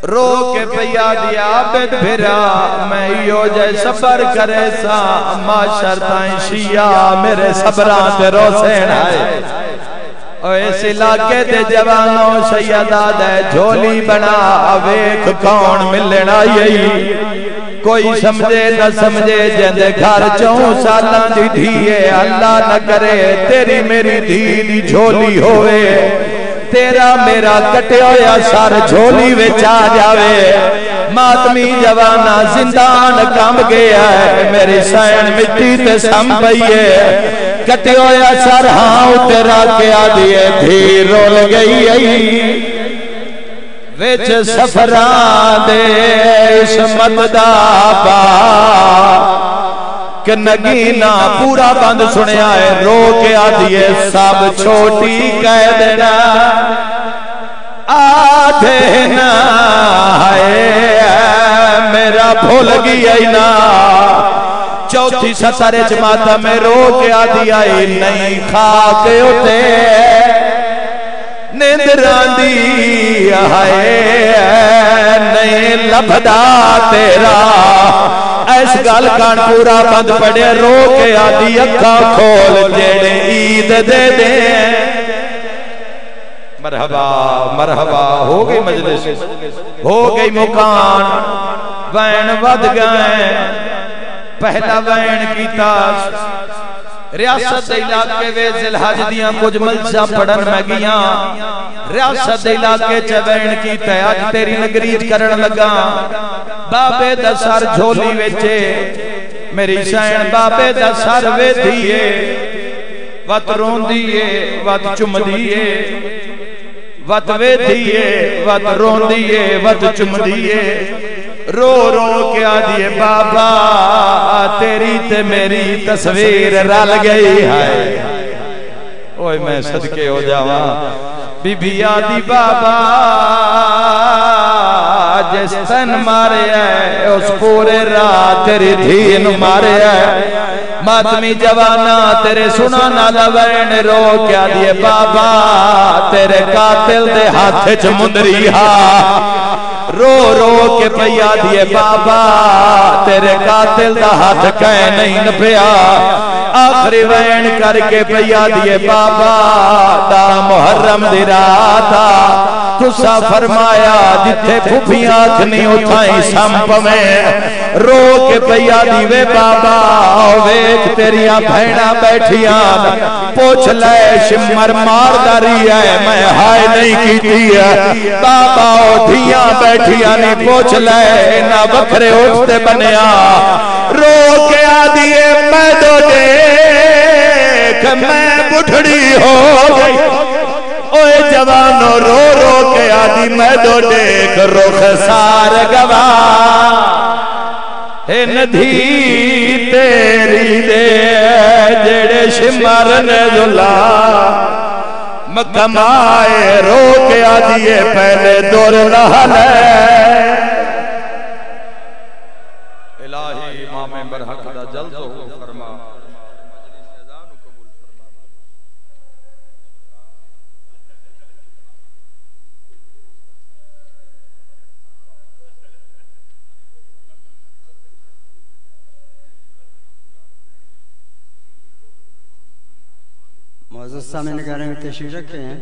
رو کے پیادی عابد بھرا میں یو جائے صبر کرے سا معاشر تائیں شیعہ میرے صبران تے روسین آئے اور اس علاقے دے جوانوں سیدہ دے جھولی بنا ویکھ کون ملنا یہی کوئی سمجھے نہ سمجھے جندے گھر 4 سالاں دی دھیے اللہ نہ کرے تیری میری دھی دی جھولی ہوئے تیرا میرا کٹے ہویا سار جھولی وچ آ جاوے ماتمی جوانا زندان کم گیا ہے میری سین مٹی تے سم پئیے کٹے ہویا سر ہاں اترا کے آدھیے دھی رول گئی وچ سفران دے عصمت دا با کہ نگینہ پورا بند سنیا ہے رو کے آدھیے سب چھوٹی کہہ دینا آدھے نا میرا بھول گیا نا چوتھی ستارے جماعتہ میں رو کے آدھی آئی نہیں خاکے ہوتے نیندران دی آئے نہیں لبھدا تیرا ایس گال کان پورا بند پڑے رو کے آدھی اکھا کھول جیڑے عید دے دے مرحبا مرحبا ہو گئی مجلس ہو گئی مکان وین ود گئے پہلا وین کی تاش ریاست علاقے وے ذلحج دیاں کچھ ملسہ پڑھن میں گیاں ریاست علاقے چوین کی تیاج تیری نگریج کرن لگا بابے دا سر جھولی ویچے میری سین بابے دا سر وے دیئے وط رون دیئے وط چم دیئے وط وے دیئے وط رون دیئے وط چم دیئے رو رو کیا دیئے بابا تیری تے میری تصویر رل گئی ہے اوہ میں صدقے ہو جاواں بی بی آدھی بابا جس تن مارے ہے اس پورے رات تیری دھین مارے ہے ماتمی جوانا تیرے سنانا لوین رو کیا دیئے بابا تیرے قاتل دے ہاتھ چمندری ہاں رو رو کے پیا دیئے بابا تیرے قاتل دا ہاتھ کہیں نہیں نپیا آخری وین کر کے پیا دیئے بابا دا محرم دی راتا تسا فرمایا جتھے پھوپیاں اکھنی اٹھائیں سمپ میں رو کے پیا دیوے بابا ویک تیریاں بھیڑا بیٹھیاں پوچھ لے شمر مار داری ہے میں ہائے نہیں کی دیا بابا دھیاں بیٹھیاں نہیں پوچھ لے نہ بکھرے اٹھتے بنیا رو کے آدھیے میں دو دیکھ میں بڑھڑی ہو گئی جوانو رو رو کے آدھی میں دو دیکھ رخ سار گوا اے ندھی تیری دے جڑے شمارن دلا مکمائے رو کے آدھیے پہلے دور نہ لے الہی امام برحق دا جلد ہو فرما معزز سامعین گرامی میں تشریف رکھے ہیں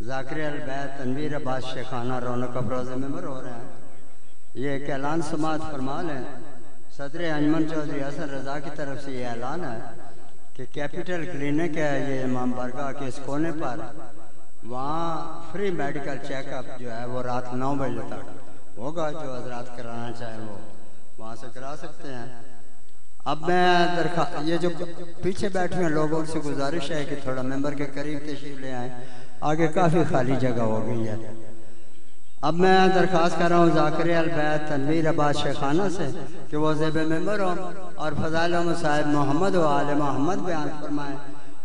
ذاکر البیت تنویر عباس شیخانہ رونق افروز ممبر ہو رہے ہیں یہ ایک اعلان سماعت فرما لیں صدر انجمن چودھری حسن رضا کی طرف سے یہ اعلان ہے کہ کیپٹل کلینک ہے یہ امام بارگاہ کے اس کونے پر وہاں فری میڈیکل چیک اپ جو ہے وہ رات 9 بجے تک ہوگا جو حضرات کرانا چاہیں وہ وہاں سے کرا سکتے ہیں اب میں یہ جو پیچھے بیٹھے ہیں لوگوں سے گزارش ہے کہ تھوڑا ممبر کے قریب تشریف لے آئیں آگے کافی خالی جگہ ہو گئی ہے اب میں درخواست کر رہا ہوں ذاکر البیت تنویر عباس شیخانہ سے کہ وہ زیب ممبر ہوں اور فضائل و مصائب محمد و آل محمد بیان فرمائیں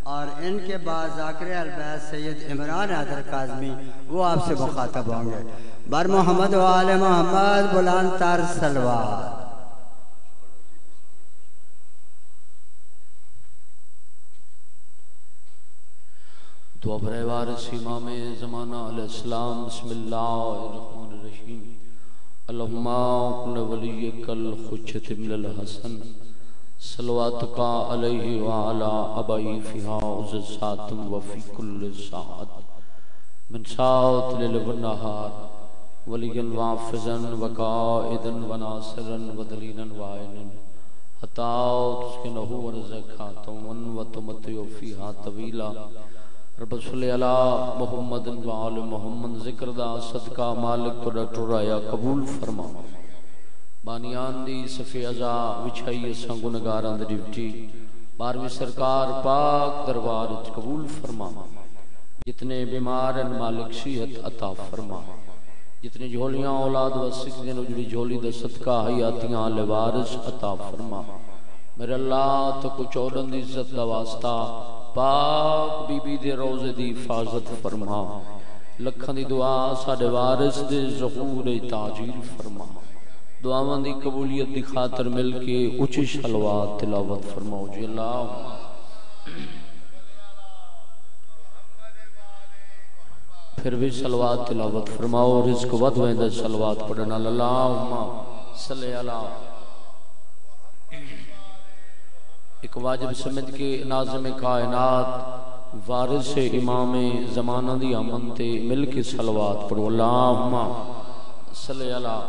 اور ان کے بعد ذاکر البیت سید عمران حیدر کاظمی وہ آپ سے مخاطب ہوں گے بر محمد و آل محمد بلند تر صلوات دعا برائے وارث امام زمانہ علیہ السلام بسم اللہ الرحمن الرحیم اللہم اقن ولیک الخجت من الحسن صلواتک علیہ وعلا ابائی فیہا عززاتم وفی کل ساعت من ساعت لیل ونہار ولیا وافزا وقائدا وناصرا ودلیلا وعینا حتی تسکنہو ورزقاتم وتمتعو فیہا طویلا رب صلی اللہ محمد وآل محمد ذکر دا صدقہ مالک تو ڈاکٹر آیا قبول فرما بانیان دی صفی ازا وچھائی سنگنگاران دی ڈیوٹی باروی سرکار پاک دربار قبول فرما جتنے بیمار ہیں مالک صحت عطا فرما جتنے جھولیاں اولاد و سکھدین اجڑی جھولی دا صدقہ حیاتیاں لوارث عطا فرما میرے اللہ تو کچھ اورن دی عزت دا واسطہ پاک بی بی دے روزے دی حفاظت فرما لکھاں دی دعا ساڈے وارث دے ظہور تاجیل فرما دعاواں دی قبولیت دی خاطر مل کے اونچی صلوات تلاوت فرماؤ جی اللہ پھر بھی صلوات تلاوت فرماؤ رزق ود ویندے صلوات پڑھنا اللہم صلی اللہ ایک واجب سمجھ کے ناظم کائنات وارث امام زمانہ دی امن تے مل کے صلوات پڑھو اللہم صلی اللہ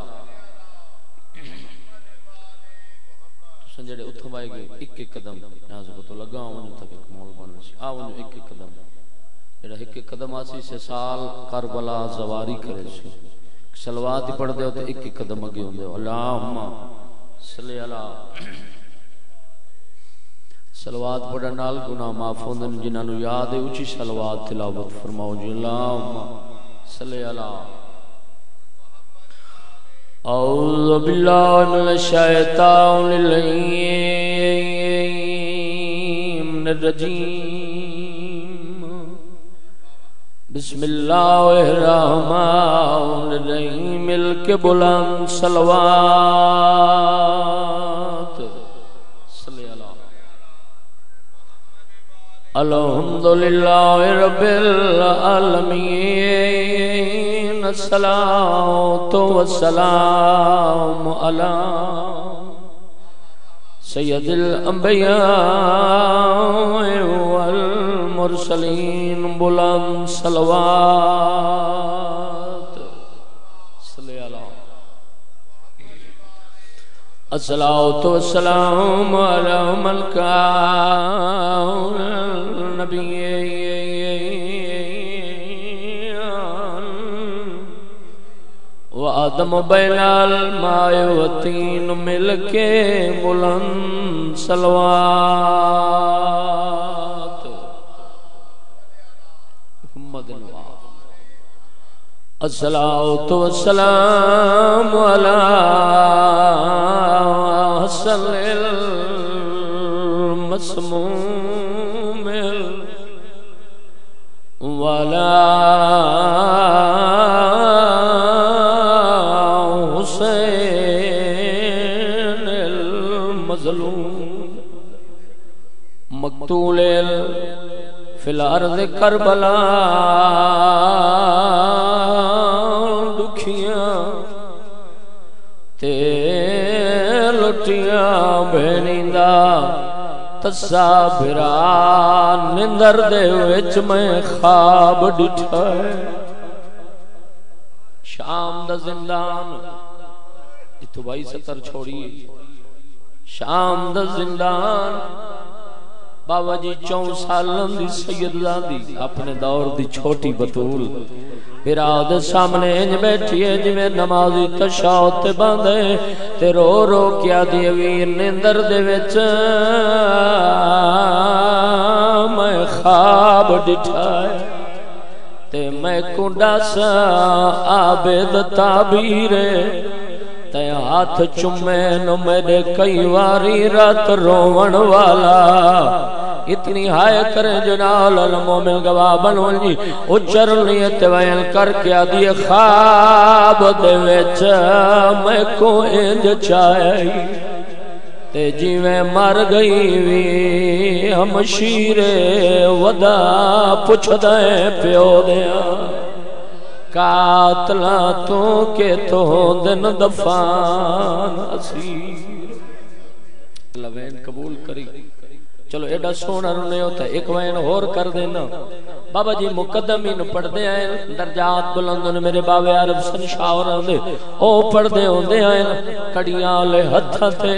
سنجھڑے اتھوائے گے ایک ایک قدم ناظم کو تو لگا ہوں تک ایک مول بننا سی آؤں ایک ایک قدم جڑا ایک ایک قدم آسی سے سال کربلا زواری کرے سی صلوات ہی پڑھ دے ہو تو ایک ایک قدم اگے ہوں دے اللہم صلی اللہ صلوات پڑھا نال گناہ معاف ہوندن جنہاں نو یاد ہے اونچی صلوات تلاوت فرماؤ جی اللہم صلی اللہ اعوذ باللہ من الشیطان الرجیم بسم اللہ الرحمن الرحیم مل کے بلند صلوات الحمدللہ رب العالمین الصلاة والسلام علی سید الانبیاء والمرسلین بلند صلوات صلی اللہ الصلاة والسلام علی من کان نبی و آدم بین الماء و تین مل کے بلند صلوات محمد الواب الصلاۃ والسلام علی حسن المسموم وعلی حسین المظلوم مقتول فی الارض کربلا دکھیاں تے لٹیاں بہنیندہ تسا بھرا نندر دے وچ میں خواب ڈٹھا ہے شام دا زندان اتو بھائی ستر چھوڑیے شام دا زندان بابا جی 4 سالن دی سیدہ دی اپنے دور دی چھوٹی بطول براد سامنے انج بیٹھی ہے جی میں نمازی تشاوت باندھے تے رو رو کیا دی ویر نندر دے وچ میں خواب ڈٹھا ہے تے میں کنڈا سا عابد تعبیرے تے ہاتھ چمے نو میرے کئی واری رات روون والا اتنی ہائے کریں جنال المومن گواہ بنون جی اچر نیت وین کر کے آدھی خواب دے ویچ میں کو انج چاہی تے جی میں مر گئی وی ہم شیرے ودا پچھ دائیں پیو دیا قاتلہ تو کے تو دن دفان اسیر اللہ وین قبول کری چلو ایڈا سونا رونے ہوتا ہے ایک وین اور کر دینا بابا جی مقدمین پڑھ دے آئے درجات بلندن میرے باوے عرب سن شاوران دے او پڑھ دے ہوں دے آئے کڑیاں لے ہتھا تے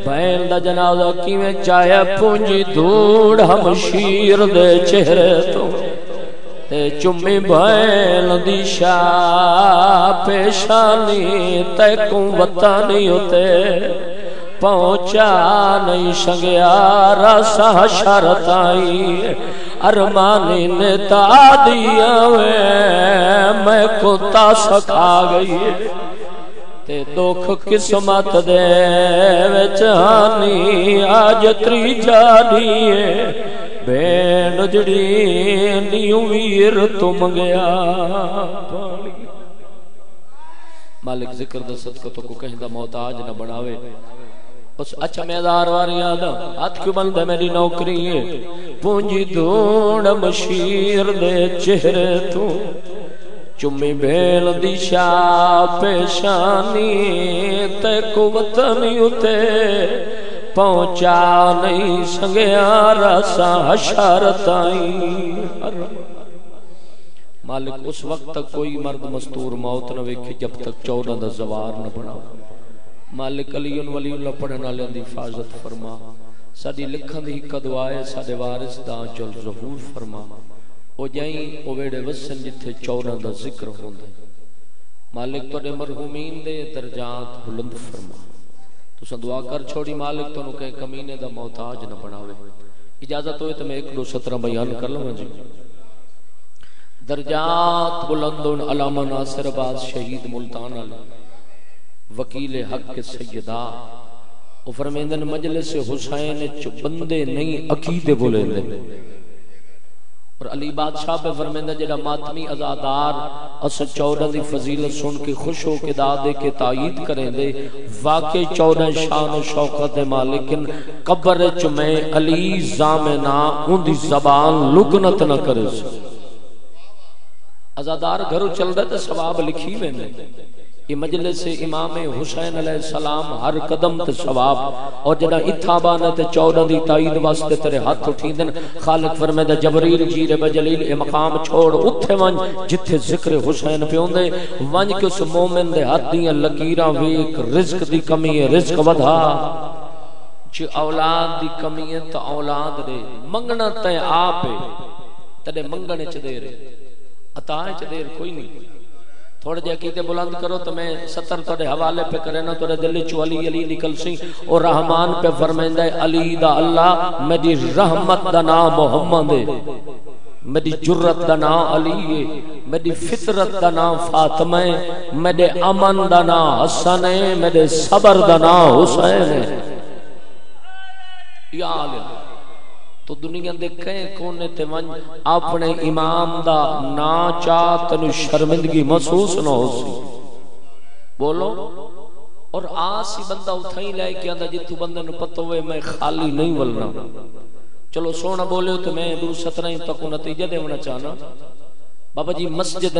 بہن دا جنازہ کیویں چاہے پونجی دوڑ ہم شیر دے چہرے تو تے چمی بہن دی شاہ پیشانی تے کوں وطا نہیں ہوتے پہنچا نہیں شنگیا رسا شرط آئی ارمانی نے تا دیا میں کتا سکھا گئی تے دکھ قسمت دے وچانی آج تری جانی بین جڑی نیو ویر تم گیا مالک ذکر دا صدقہ تو کو کہیں دا محتاج نہ بناوے اس اچھا میدار واری آدھا ہاتھ کیوں بند ہے میری نوکری ہے پونجی دوڑ مشیر دے چہرے تو چمی بھیل دی شاہ پیشانی تے قوت نہیں ہوتے پہنچا نہیں سنگیا رسا حشارت آئی مالک اس وقت تک کوئی مرد مستور موت نہ ویکھے جب تک 14 دا زوار نہ بناو مالک علی ولی اللہ پڑھنا لیندی حفاظت فرما ساڈی لکھن دی حق دعائے ساڈے وارث دا چل ظہور فرما او جائیں او ویڑے وسن جتھے 14 دا ذکر ہوندا مالک تواڈے مرحومین دے درجات بلند فرما تساں دعا کر چھوڑی مالک تانوں کہ کمینے دا محتاج نہ بناوے اجازت ہوئے تو میں 1-2 سطر بیان کر لوں جی درجات بلندن علامہ ناصر آباد شہید ملتان علی وکیل حق کے سیدہ وہ فرمیندن مجلس حسین چ بندے نہیں عقیدے بولے دے اور علی بادشاہ پہ فرمیندن جڑا ماتمی ازادار اس 14 دی فضیلت سن کے خوش ہو کے دادے کے تائید کریں دے واقعی 14 شان و شوقت مالکن قبر چ میں علی زامنہ ان دی زبان لگنت نہ کرے ازادار گھروں چل رہے تھے ثواب لکھی میں نے یہ مجلس امام حسین علیہ السلام ہر قدم تے ثواب اور جڑا اتھابانا تے 14 دی تائید واسطے تیرے ہاتھ اٹھی دن خالق فرمیدہ جبریل جیر بجلیل اے مقام چھوڑ اتھے ونج جتھے ذکر حسین پہ ہوندے ونج کے اس مومن دے ہاتھ دیاں لکیراں ویک رزق دی کمی ہے رزق ودھا چھ اولاد دی کمی ہے تو اولاد دے منگنا تے آپ ہے تڑے منگنے چھ دے رہے عطائیں چھ دیر کوئی نہیں تھوڑے جے عقیدے بلند کرو تو میں 70 تھوڑے حوالے پہ کرے نا تھوڑے دل چو علی علی نکل سی اور رحمان پہ فرمیندہ علی دا اللہ میری رحمت دا نام محمد میری جرت دا نام علی ہے، میری فطرت دا نام فاطمہ ہے، میرے امن دا نام حسن ہے، میرے صبر دا نام حسین ہے۔ یا عالم تو دنیا دے کہیں کونے تے ون اپنے امام دا نا چاہ تنو شرمندگی محسوس نہ ہو سی، بولو۔ اور آسی بندہ اتھائی لائے کہ اندھا جتو بندہ نو پتہ ہوئے میں خالی نہیں ولنا، چلو سونا بولے ہو تو میں دو 17 تک نتیجہ دے ہونا چاہنا۔ بابا جی مسجد